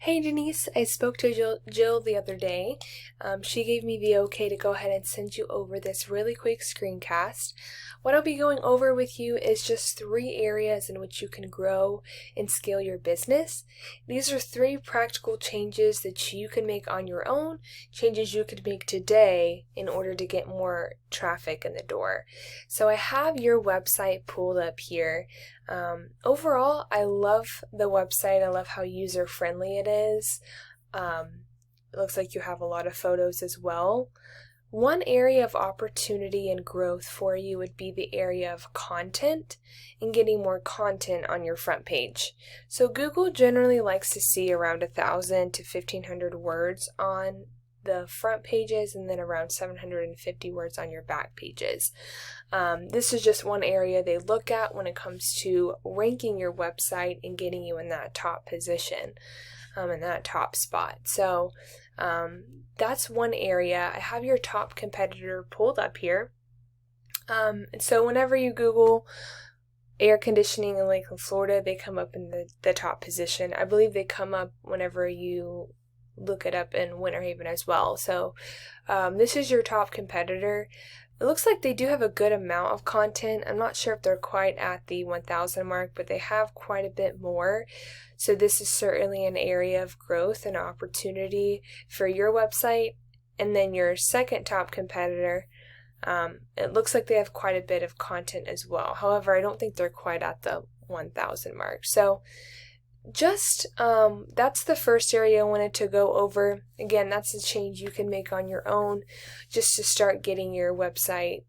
Hey Denise, I spoke to Jill the other day. She gave me the okay to go ahead and send you over this really quick screencast. What I'll be going over with you is just 3 areas in which you can grow and scale your business. These are 3 practical changes that you can make on your own, changes you could make today in order to get more traffic in the door. So I have your website pulled up here. Overall, I love the website. I love how user-friendly it is. It looks like you have a lot of photos as well. One area of opportunity and growth for you would be the area of content and getting more content on your front page. So Google generally likes to see around 1,000 to 1,500 words on the front pages and then around 750 words on your back pages. This is just one area they look at when it comes to ranking your website and getting you in that top position, in that top spot. So that's one area. I have your top competitor pulled up here. And so whenever you Google air conditioning in Lakeland, Florida, they come up in the top position. I believe they come up whenever you look it up in Winter Haven as well. So this is your top competitor. It looks like they do have a good amount of content. I'm not sure if they're quite at the 1,000 mark, but they have quite a bit more. So this is certainly an area of growth and opportunity for your website. And then your second top competitor, it looks like they have quite a bit of content as well. However, I don't think they're quite at the 1,000 mark. So just that's the first area I wanted to go over. Again, that's a change you can make on your own just to start getting your website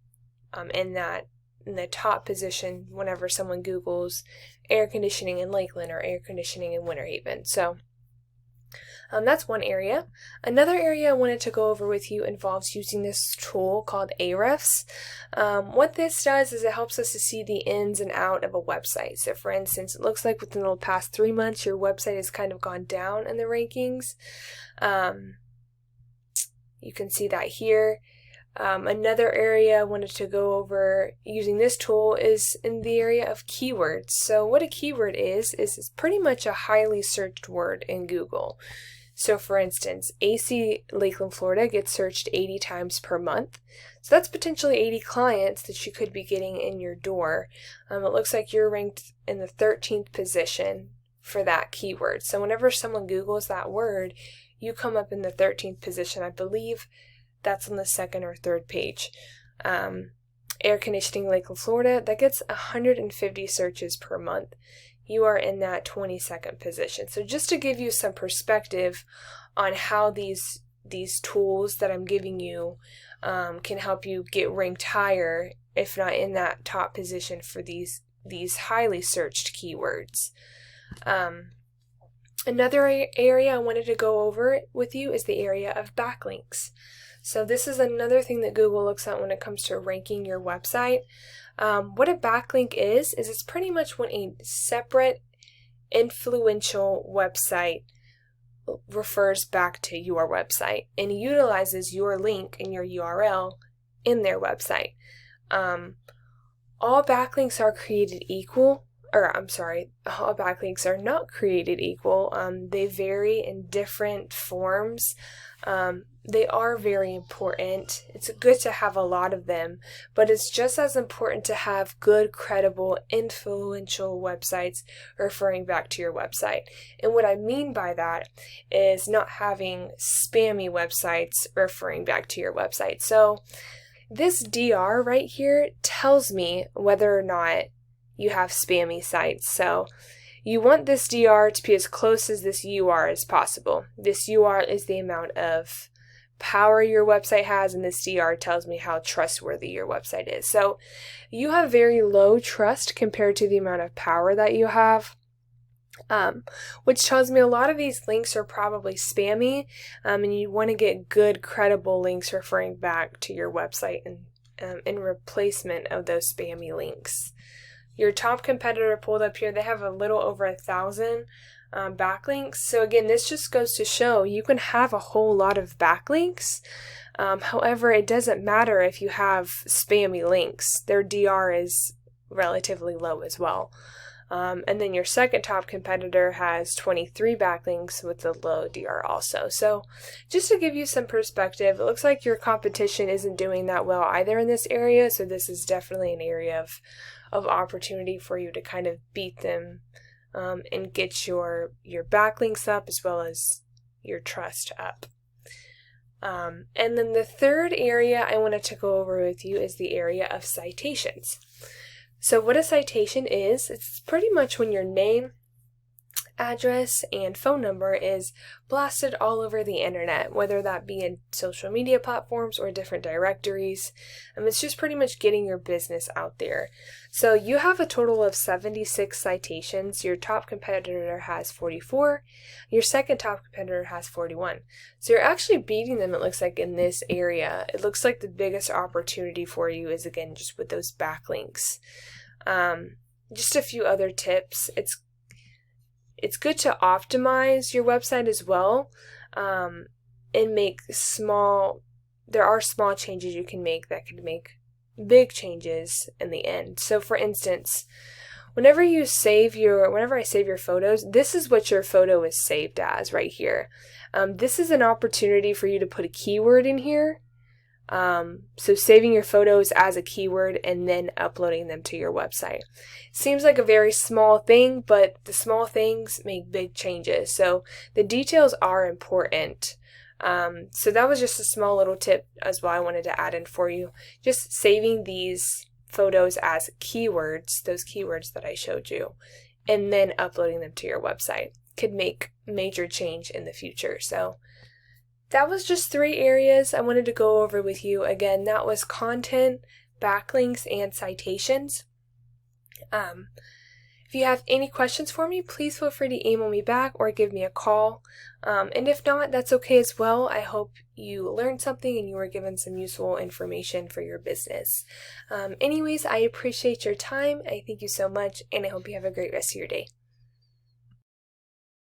in the top position whenever someone Googles air conditioning in Lakeland or air conditioning in Winter Haven. So that's one area. Another area I wanted to go over with you involves using this tool called Ahrefs. What this does is it helps us to see the ins and out of a website. So for instance, it looks like within the past 3 months, your website has kind of gone down in the rankings. You can see that here. Another area I wanted to go over using this tool is in the area of keywords. So what a keyword is it's pretty much a highly searched word in Google. So for instance, AC Lakeland, Florida gets searched 80 times per month. So that's potentially 80 clients that you could be getting in your door. It looks like you're ranked in the 13th position for that keyword. So whenever someone Googles that word, you come up in the 13th position. I believe that's on the 2nd or 3rd page. Air conditioning Lakeland, Florida, that gets 150 searches per month. You are in that 22nd position. So just to give you some perspective on how these tools that I'm giving you can help you get ranked higher, if not in that top position for these highly searched keywords. Another area I wanted to go over with you is the area of backlinks. So this is another thing that Google looks at when it comes to ranking your website. What a backlink is it's pretty much when a separate influential website refers back to your website and utilizes your link and your URL in their website. All backlinks are created equal. All backlinks are not created equal. They vary in different forms. They are very important. It's good to have a lot of them, but it's just as important to have good, credible, influential websites referring back to your website. And what I mean by that is not having spammy websites referring back to your website. So this DR right here tells me whether or not you have spammy sites. So you want this DR to be as close as this UR as possible. This UR is the amount of power your website has, and this DR tells me how trustworthy your website is. So you have very low trust compared to the amount of power that you have, which tells me a lot of these links are probably spammy, and you want to get good, credible links referring back to your website and in replacement of those spammy links. Your top competitor pulled up here, they have a little over 1,000 backlinks. So again, this just goes to show you can have a whole lot of backlinks. However, it doesn't matter if you have spammy links. Their DR is relatively low as well. And then your second top competitor has 23 backlinks with a low DR also. So just to give you some perspective, it looks like your competition isn't doing that well either in this area. So this is definitely an area of opportunity for you to kind of beat them and get your backlinks up as well as your trust up. And then the third area I wanted to go over with you is the area of citations. So what a citation is, it's pretty much when your name, address, and phone number is blasted all over the internet, whether that be in social media platforms or different directories. It's just pretty much getting your business out there. So you have a total of 76 citations. Your top competitor has 44. Your second top competitor has 41. So you're actually beating them, it looks like, in this area. It looks like the biggest opportunity for you is, again, just with those backlinks. Just a few other tips. It's good to optimize your website as well, and make there are small changes you can make that could make big changes in the end. So for instance, whenever I save your photos, this is what your photo is saved as right here. This is an opportunity for you to put a keyword in here. So saving your photos as a keyword and then uploading them to your website. Seems like a very small thing, but the small things make big changes. So the details are important. So that was just a small little tip as well I wanted to add in for you. Just saving these photos as keywords, those keywords that I showed you, and then uploading them to your website could make major change in the future. So that was just 3 areas I wanted to go over with you. Again, that was content, backlinks, and citations. If you have any questions for me, please feel free to email me back or give me a call. And if not, that's okay as well. I hope you learned something and you were given some useful information for your business. Anyways, I appreciate your time. I thank you so much, and I hope you have a great rest of your day.